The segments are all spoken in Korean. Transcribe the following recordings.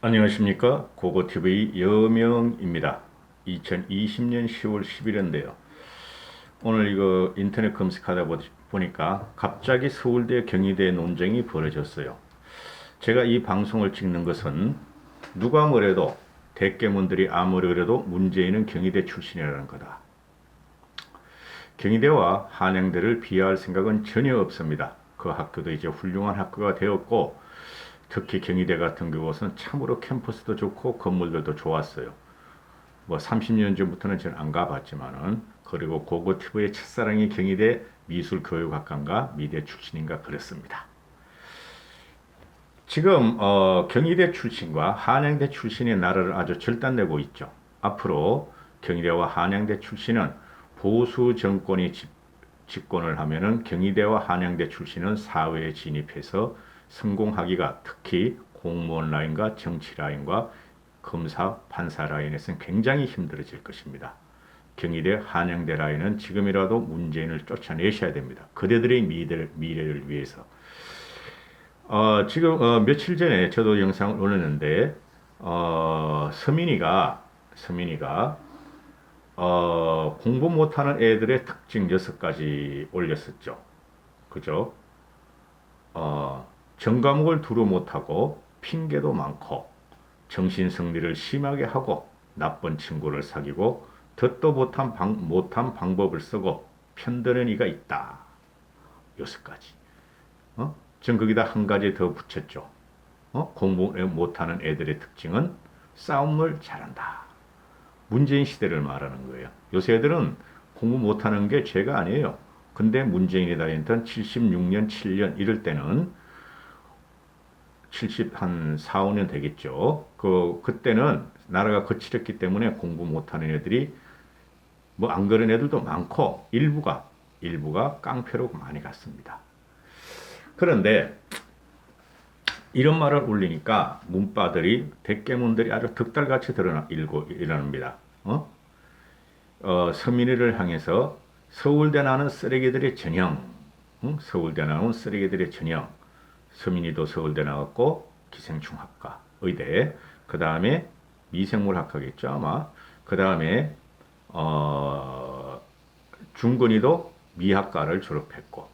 안녕하십니까. 고고TV 여명입니다. 2020년 10월 10일인데요. 오늘 이거 인터넷 검색하다 보니까 갑자기 서울대 경희대 논쟁이 벌어졌어요. 제가 이 방송을 찍는 것은 누가 뭐래도 대깨문들이 아무리 그래도 문재인은 경희대 출신이라는 거다. 경희대와 한양대를 비하할 생각은 전혀 없습니다. 그 학교도 이제 훌륭한 학교가 되었고 특히 경희대 같은 경우는 참으로 캠퍼스도 좋고 건물들도 좋았어요. 뭐 30년 전부터는 저는 안 가봤지만은 그리고 고고티브의 첫사랑이 경희대 미술교육학과인가 미대 출신인가 그랬습니다. 지금 경희대 출신과 한양대 출신이 나라를 아주 절단내고 있죠. 앞으로 경희대와 한양대 출신은 보수 정권이 집권을 하면은 경희대와 한양대 출신은 사회에 진입해서 성공하기가 특히 공무원 라인과 정치 라인과 검사, 판사 라인에서는 굉장히 힘들어질 것입니다. 경희대, 한양대 라인은 지금이라도 문재인을 쫓아내셔야 됩니다. 그대들의 미래를 위해서. 지금 며칠 전에 저도 영상을 올렸는데 서민이가 공부 못하는 애들의 특징 6가지 올렸었죠. 그죠? 전과목을 두루 못하고 핑계도 많고 정신승리를 심하게 하고 나쁜 친구를 사귀고 듣도 못한 방법을 쓰고 편드는 이가 있다. 6가지. 전 거기다 한 가지 더 붙였죠. 공부 못하는 애들의 특징은 싸움을 잘한다. 문재인 시대를 말하는 거예요. 요새 애들은 공부 못하는 게 죄가 아니에요. 근데 문재인이 다녔던 76년, 7년 이럴 때는 70, 한 4, 5년 되겠죠. 그때는 나라가 거칠었기 때문에 공부 못하는 애들이 뭐 안 그런 애들도 많고 일부가 깡패로 많이 갔습니다. 그런데 이런 말을 올리니까 문바들이 대깨문들이 아주 득달같이 일어납니다. 서민이를 향해서 서울대 나는 쓰레기들의 전형, 서울대 나온 쓰레기들의 전형, 서민이도 서울대 나왔고 기생충학과, 의대, 그 다음에 미생물학과겠죠 아마, 그 다음에 중근이도 미학과를 졸업했고,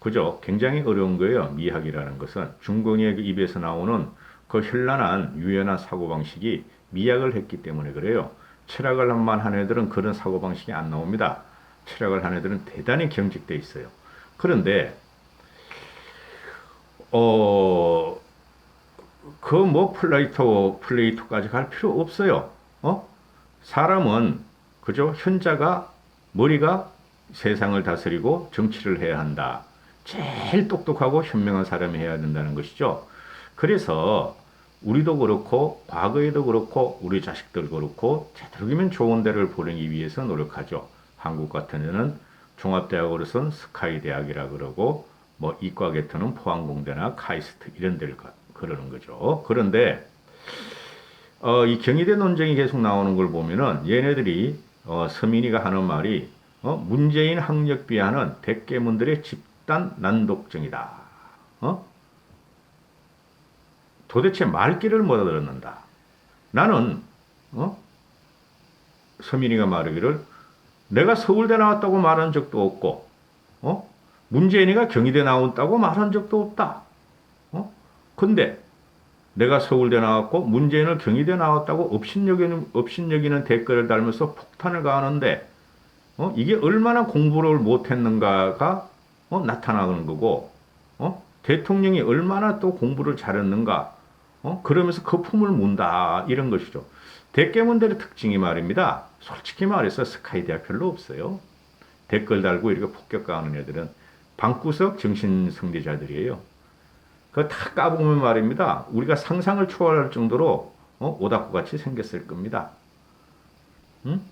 그죠? 굉장히 어려운 거예요. 미학이라는 것은 중근이의 입에서 나오는 그 현란한 유연한 사고방식이 미학을 했기 때문에 그래요. 철학을 한 애들은 그런 사고방식이 안 나옵니다. 철학을 한 애들은 대단히 경직돼 있어요. 그런데 그 뭐 플레이토까지 갈 필요 없어요. 사람은 그죠? 머리가 세상을 다스리고 정치를 해야 한다. 제일 똑똑하고 현명한 사람이 해야 된다는 것이죠. 그래서 우리도 그렇고 과거에도 그렇고 우리 자식들 그렇고 되도록이면 좋은 데를 보내기 위해서 노력하죠. 한국 같은 데는 종합대학으로선 스카이대학이라 그러고 뭐 이과계통은 포항공대나 카이스트 이런 데를 그러는 거죠. 그런데 이 경희대 논쟁이 계속 나오는 걸 보면은 얘네들이 서민이가 하는 말이 문재인 학력 비하는 대깨문들의 집단 난독증이다. 도대체 말귀를 못 알아듣는다. 나는 서민이가 말하기를 내가 서울대 나왔다고 말한 적도 없고 문재인이가 경희대 나왔다고 말한 적도 없다. 근데 내가 서울대 나왔고 문재인을 경희대 나왔다고 업신여기는 댓글을 달면서 폭탄을 가하는데 이게 얼마나 공부를 못했는가가 나타나는 거고 대통령이 얼마나 또 공부를 잘했는가 그러면서 거품을 문다 이런 것이죠. 대깨문들의 특징이 말입니다. 솔직히 말해서 스카이대학 별로 없어요. 댓글 달고 이렇게 폭격가하는 애들은 방구석 정신승리자들이에요. 그거 다 까보면 말입니다. 우리가 상상을 초월할 정도로 오다쿠 같이 생겼을 겁니다. 응?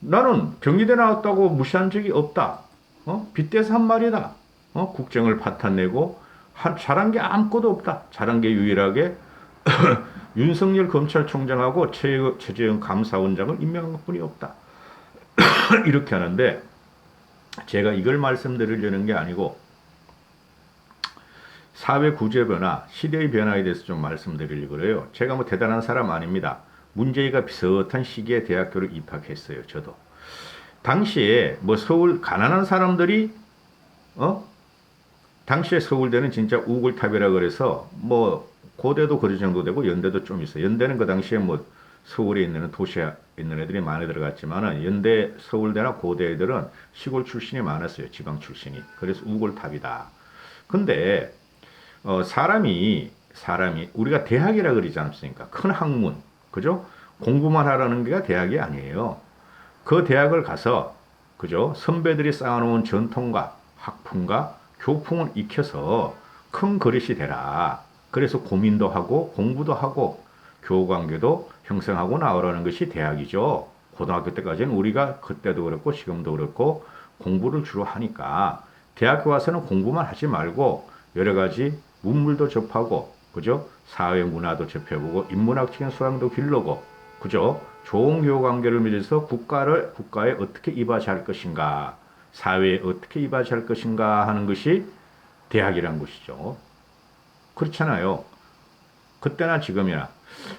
나는 경희대 나왔다고 무시한 적이 없다. 빗대서 한 말이다. 국정을 파탄내고 잘한 게 아무것도 없다. 잘한 게 유일하게 윤석열 검찰총장하고 최재형 감사원장을 임명한 것뿐이 없다. 이렇게 하는데 제가 이걸 말씀드리려는 게 아니고 사회 구조 변화, 시대의 변화에 대해서 좀 말씀드리려고 그래요. 제가 뭐 대단한 사람 아닙니다. 문재인과 비슷한 시기에 대학교를 입학했어요. 저도. 당시에 뭐 서울 가난한 사람들이 당시에 서울대는 진짜 우글탑이라 그래서 뭐 고대도 그 정도 되고 연대도 좀 있어요. 연대는 그 당시에 뭐 서울에 있는 도시에 있는 애들이 많이 들어갔지만은 연대, 서울대나 고대 애들은 시골 출신이 많았어요. 지방 출신이. 그래서 우골탑이다. 근데 사람이 우리가 대학이라 그러지 않습니까? 큰 학문, 그죠? 공부만 하라는 게 대학이 아니에요. 그 대학을 가서 그죠? 선배들이 쌓아놓은 전통과 학풍과 교풍을 익혀서 큰 그릇이 되라. 그래서 고민도 하고 공부도 하고 교우관계도 형성하고 나오라는 것이 대학이죠. 고등학교 때까지는 우리가 그때도 그렇고 지금도 그렇고 공부를 주로 하니까 대학교 와서는 공부만 하지 말고 여러 가지 문물도 접하고 그죠? 사회 문화도 접해보고 인문학적인 수양도 길러고 그죠? 좋은 교우관계를 맺어서 국가에 어떻게 이바지할 것인가, 사회에 어떻게 이바지할 것인가 하는 것이 대학이란 것이죠. 그렇잖아요. 그때나 지금이나.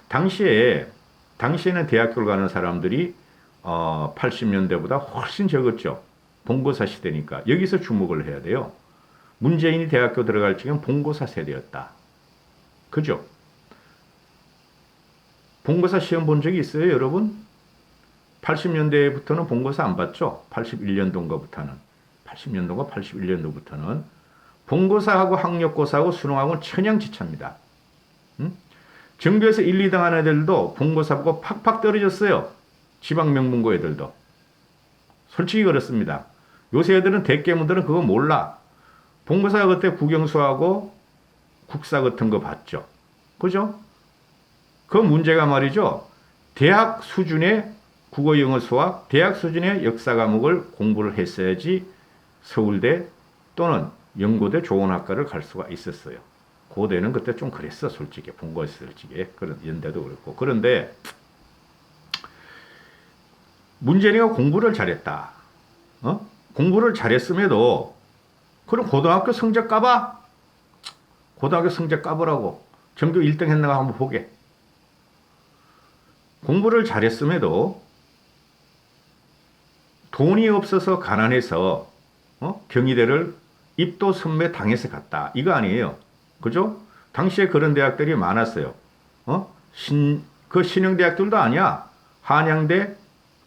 당시에는 대학교를 가는 사람들이 80년대보다 훨씬 적었죠. 본고사 시대니까. 여기서 주목을 해야 돼요. 문재인이 대학교 들어갈 적엔 본고사 세대였다. 그죠? 본고사 시험 본 적이 있어요, 여러분? 80년대부터는 본고사 안 봤죠? 81년도인가부터는. 80년도인가 81년도부터는. 본고사하고 학력고사하고 수능하고는 천양지차입니다. 응? 정부에서 1, 2등 하는 애들도 본고사 보고 팍팍 떨어졌어요. 지방명문고 애들도. 솔직히 그렇습니다. 요새 애들은 대깨문들은 그거 몰라. 본고사 그때 국영수하고 국사 같은 거 봤죠. 그죠? 그 문제가 말이죠. 대학 수준의 국어, 영어, 수학, 대학 수준의 역사 과목을 공부를 했어야지 서울대 또는 연고대 좋은 학과를 갈 수가 있었어요. 고대는 그때 좀 그랬어, 솔직히. 본고였을 적에. 그런 연대도 그렇고. 그런데 문재인이가 공부를 잘했다. 공부를 잘했음에도 그럼 고등학교 성적 까봐? 고등학교 성적 까보라고. 전교 1등 했는가 한번 보게. 공부를 잘했음에도 돈이 없어서 가난해서 경희대를 입도 선배 당해서 갔다. 이거 아니에요. 그죠? 당시에 그런 대학들이 많았어요. 그 신형대학들도 아니야. 한양대,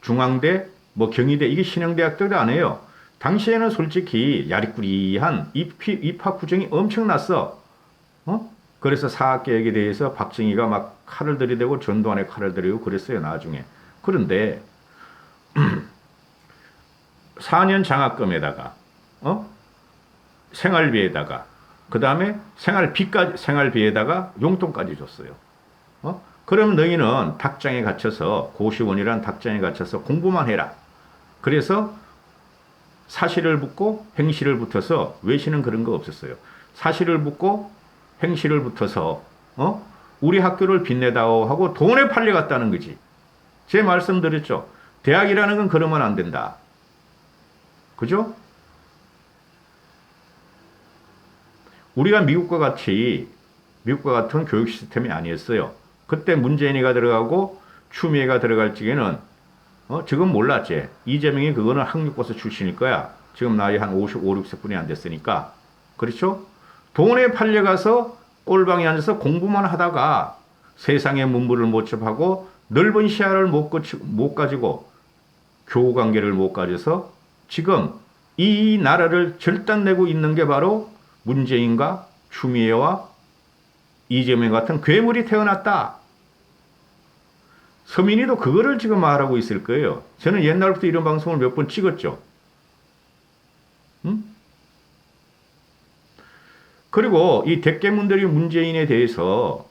중앙대, 뭐 경희대 이게 신형대학들도 아니에요. 당시에는 솔직히 야리꾸리한 입학 규정이 엄청났어. 그래서 사학개혁에 대해서 박정희가 막 칼을 들이대고 전두환에 칼을 들이고 그랬어요, 나중에. 그런데 4년 장학금에다가 생활비에다가 그 다음에 생활비에다가 용돈까지 줬어요. 그럼 너희는 닭장에 갇혀서 고시원이란 닭장에 갇혀서 공부만 해라. 그래서 사실을 묻고 행실을 붙어서 외시는 그런 거 없었어요. 사실을 묻고 행실을 붙어서 우리 학교를 빛내다오 하고 돈에 팔려갔다는 거지. 제 말씀 드렸죠. 대학이라는 건 그러면 안 된다. 그죠? 우리가 미국과 같은 교육 시스템이 아니었어요. 그때 문재인이가 들어가고 추미애가 들어갈 적에는 지금 몰랐지. 이재명이 그거는 학력고사 출신일 거야. 지금 나이 한 55, 6세뿐이 안 됐으니까. 그렇죠? 돈에 팔려가서 꼴방에 앉아서 공부만 하다가 세상의 문물을 못 접하고 넓은 시야를 못 가지고 교우관계를 못 가져서 지금 이 나라를 절단내고 있는 게 바로 문재인과 추미애와 이재명 같은 괴물이 태어났다. 서민이도 그거를 지금 말하고 있을 거예요. 저는 옛날부터 이런 방송을 몇 번 찍었죠. 그리고 이 대깨문들이 문재인에 대해서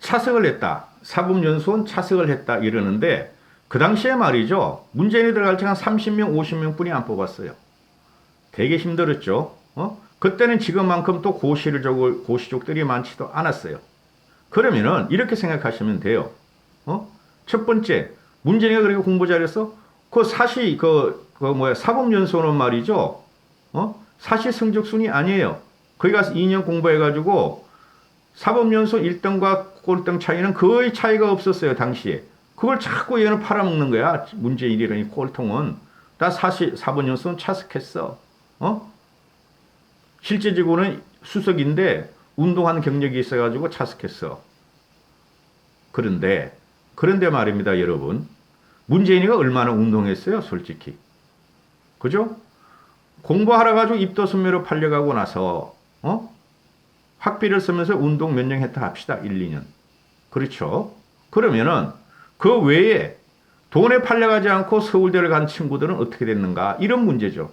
차석을 했다. 사법연수원 차석을 했다 이러는데 그 당시에 말이죠. 문재인이 들어갈 때 한 30명, 50명 뿐이 안 뽑았어요. 되게 힘들었죠. 그때는 지금만큼 또 고시족들이 많지도 않았어요. 그러면은 이렇게 생각하시면 돼요. 첫 번째, 문재인이가 그렇게 공부 잘했어? 사법연수원은 말이죠. 사시 성적순이 아니에요. 거기 가서 2년 공부해가지고 사법연수 1등과 꼴등 차이는 거의 차이가 없었어요, 당시에. 그걸 자꾸 얘는 팔아먹는 거야. 문재인이라니 꼴통은. 다 사법연수는 차석했어. 실제적으로는 수석인데 운동하는 경력이 있어가지고 차석했어. 그런데 말입니다, 여러분. 문재인이가 얼마나 운동했어요, 솔직히. 그죠? 공부하러 가지고 입도선매로 팔려가고 나서, 학비를 쓰면서 운동 몇 년 했다 합시다, 1, 2년. 그렇죠? 그러면은 그 외에 돈에 팔려가지 않고 서울대를 간 친구들은 어떻게 됐는가? 이런 문제죠.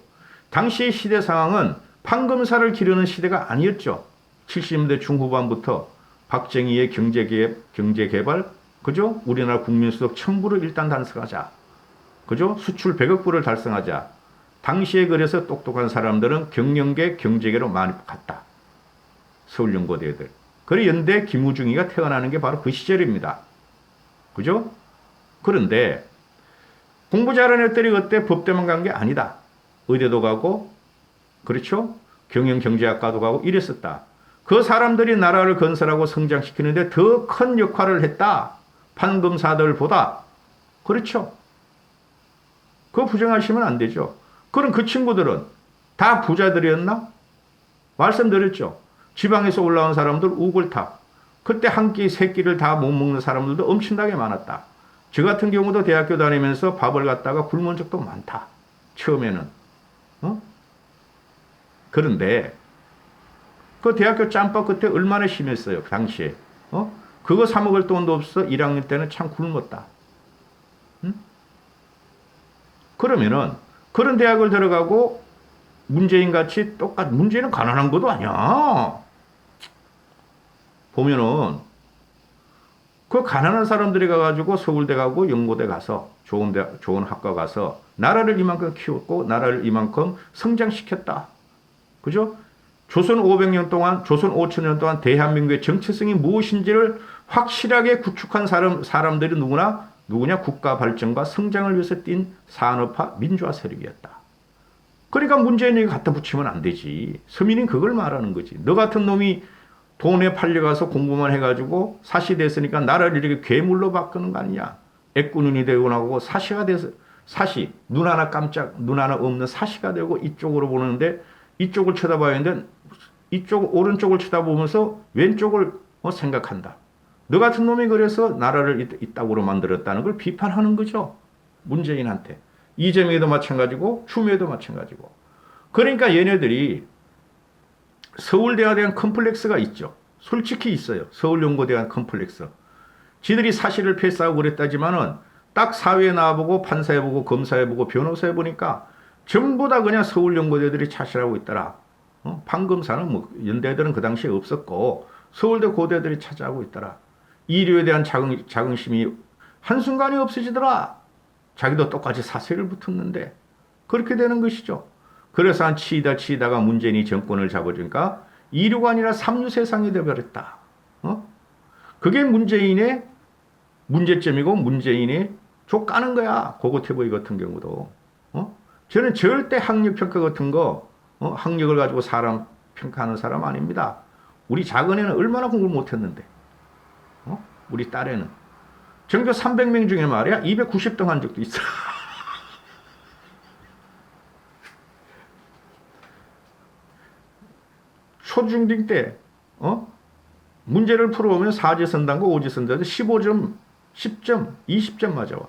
당시 시대 상황은 판검사를 기르는 시대가 아니었죠. 70년대 중후반부터 박정희의 경제개발, 그죠? 우리나라 국민소득 1000불을 일단 달성하자. 그죠? 수출 100억 불을 달성하자. 당시에 그래서 똑똑한 사람들은 경영계, 경제계로 많이 갔다. 서울연고대들. 그래 연대 김우중이가 태어나는 게 바로 그 시절입니다. 그죠? 그런데 공부 잘하는 애들이 그때 법대만 간 게 아니다. 의대도 가고, 그렇죠? 경영경제학과도 가고 이랬었다. 그 사람들이 나라를 건설하고 성장시키는데 더 큰 역할을 했다. 판검사들보다. 그렇죠? 그거 부정하시면 안 되죠. 그럼 그 친구들은 다 부자들이었나? 말씀드렸죠. 지방에서 올라온 사람들 우글탑. 그때 한 끼, 세 끼를 다 못 먹는 사람들도 엄청나게 많았다. 저 같은 경우도 대학교 다니면서 밥을 갖다가 굶은 적도 많다. 처음에는. 그런데 그 대학교 짬밥 그때 얼마나 심했어요. 그 당시에. 그거 사 먹을 돈도 없어. 1학년 때는 참 굶었다. 그러면은 그런 대학을 들어가고 문재인 같이 문재인은 가난한 것도 아니야. 보면은 그 가난한 사람들이 가가지고 서울대 가고 연고대 가서 좋은 학과 가서 나라를 이만큼 키웠고 나라를 이만큼 성장시켰다. 그죠? 조선 500년 동안, 조선 5천년 동안 대한민국의 정체성이 무엇인지를 확실하게 구축한 사람들이 누구냐? 국가 발전과 성장을 위해서 뛴 산업화 민주화 세력이었다. 그러니까 문재인이 갖다 붙이면 안 되지. 서민은 그걸 말하는 거지. 너 같은 놈이 돈에 팔려가서 공부만 해가지고 사시 됐으니까 나라를 이렇게 괴물로 바꾸는 거 아니냐. 애꾸눈이 되고 나고 사시가 돼서 눈 하나 없는 사시가 되고 이쪽으로 보는데 이쪽을 쳐다봐야 하는데 오른쪽을 쳐다보면서 왼쪽을 생각한다. 너 같은 놈이 그래서 나라를 이따구로 만들었다는 걸 비판하는 거죠. 문재인한테. 이재명에도 마찬가지고 추미애도 마찬가지고. 그러니까 얘네들이 서울대에 대한 컴플렉스가 있죠. 솔직히 있어요. 서울연고대에 대한 컴플렉스. 지들이 사실을 패스하고 그랬다지만은 딱 사회에 나와보고 판사해보고 검사해보고 변호사해보니까 전부 다 그냥 서울연고대들이 차지하고 있더라. 판검사는 뭐 연대들은 그 당시에 없었고 서울대 고대들이 차지하고 있더라. 이료에 대한 자긍심이 한순간에 없어지더라. 자기도 똑같이 사세를 붙었는데 그렇게 되는 것이죠. 그래서 한 치다가 문재인이 정권을 잡아주니까 이류가 아니라 삼류 세상이 되어버렸다. 그게 문재인의 문제점이고 문재인이 족 까는 거야. 고고태보이 같은 경우도. 저는 절대 학력평가 같은 거 학력을 가지고 사람 평가하는 사람 아닙니다. 우리 작은 애는 얼마나 공부를 못했는데 우리 딸애는 전교 300명 중에 말이야 290등 한 적도 있어. 초중딩 때 문제를 풀어오면 4지선단과 5지선단에 15점, 10점, 20점 맞아와.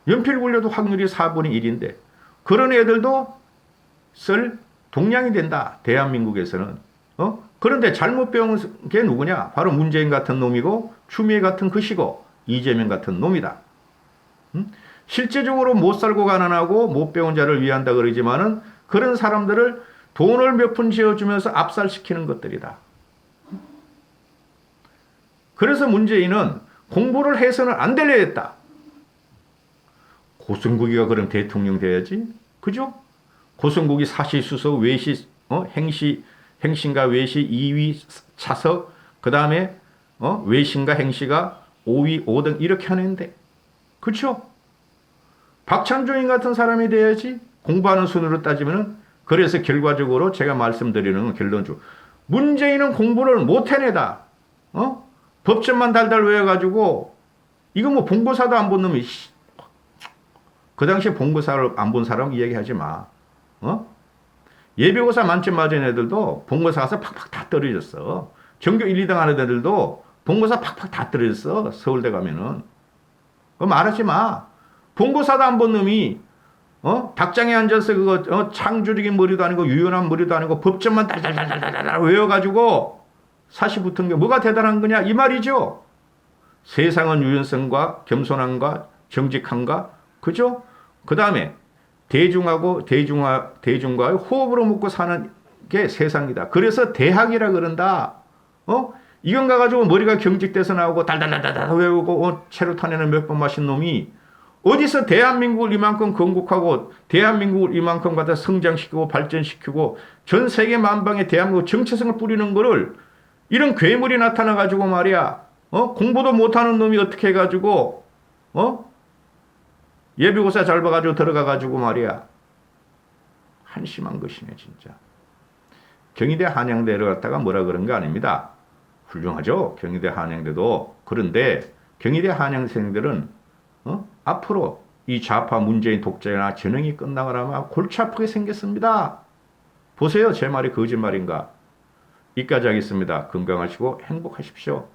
연필 굴려도 확률이 4분의 1인데 그런 애들도 쓸 동량이 된다. 대한민국에서는. 그런데 잘못 배운 게 누구냐? 바로 문재인 같은 놈이고 추미애 같은 것이고 이재명 같은 놈이다. 실제적으로 못 살고 가난하고 못 배운 자를 위한다 그러지만은 그런 사람들을 돈을 몇 푼 지어주면서 압살시키는 것들이다. 그래서 문재인은 공부를 해서는 안 되려 했다. 고승국이가 그럼 대통령 돼야지. 그죠? 고승국이 사시수석, 외시, 행신과 외시 2위 차석, 그 다음에 외신과 행시가 5위, 5등 이렇게 하는데. 그렇죠? 박찬종인 같은 사람이 돼야지. 공부하는 순으로 따지면은 그래서 결과적으로 제가 말씀드리는 결론주 문재인은 공부를 못 해내다. 법전만 달달 외워가지고 이거 뭐 본고사도 안 본 놈이 그 당시에 본고사를 안 본 사람 이야기하지 마. 예비고사 만점 맞은 애들도 본고사 가서 팍팍 다 떨어졌어. 전교 1, 2등 하는 애들도 본고사 팍팍 다 떨어졌어. 서울대 가면은. 그거 말하지 마. 본고사도 안 본 놈이 닭장에 앉아서 그거 창조적인 머리도 아니고 유연한 머리도 아니고 법전만 달달달달달 외워가지고 사시 붙은 게 뭐가 대단한 거냐 이 말이죠. 세상은 유연성과 겸손함과 정직함과 그죠? 그 다음에 대중과의 호흡으로 먹고 사는 게 세상이다. 그래서 대학이라 그런다. 이건 가가지고 머리가 경직돼서 나오고 달달달달 외우고 채로 탄에는 몇 번 마신 놈이 어디서 대한민국을 이만큼 건국하고 대한민국을 이만큼 갖다 성장시키고 발전시키고 전 세계 만방에 대한민국 정체성을 뿌리는 거를 이런 괴물이 나타나가지고 말이야. 공부도 못하는 놈이 어떻게 해가지고 예비고사 잘 봐가지고 들어가가지고 말이야. 한심한 것이네 진짜. 경희대 한양대를 갔다가 뭐라 그런 거 아닙니다. 훌륭하죠. 경희대 한양대도. 그런데 경희대 한양생들은 앞으로 이 좌파 문재인 독재나 전형이 끝나가라면 골치 아프게 생겼습니다. 보세요. 제 말이 거짓말인가. 이까지 하겠습니다. 건강하시고 행복하십시오.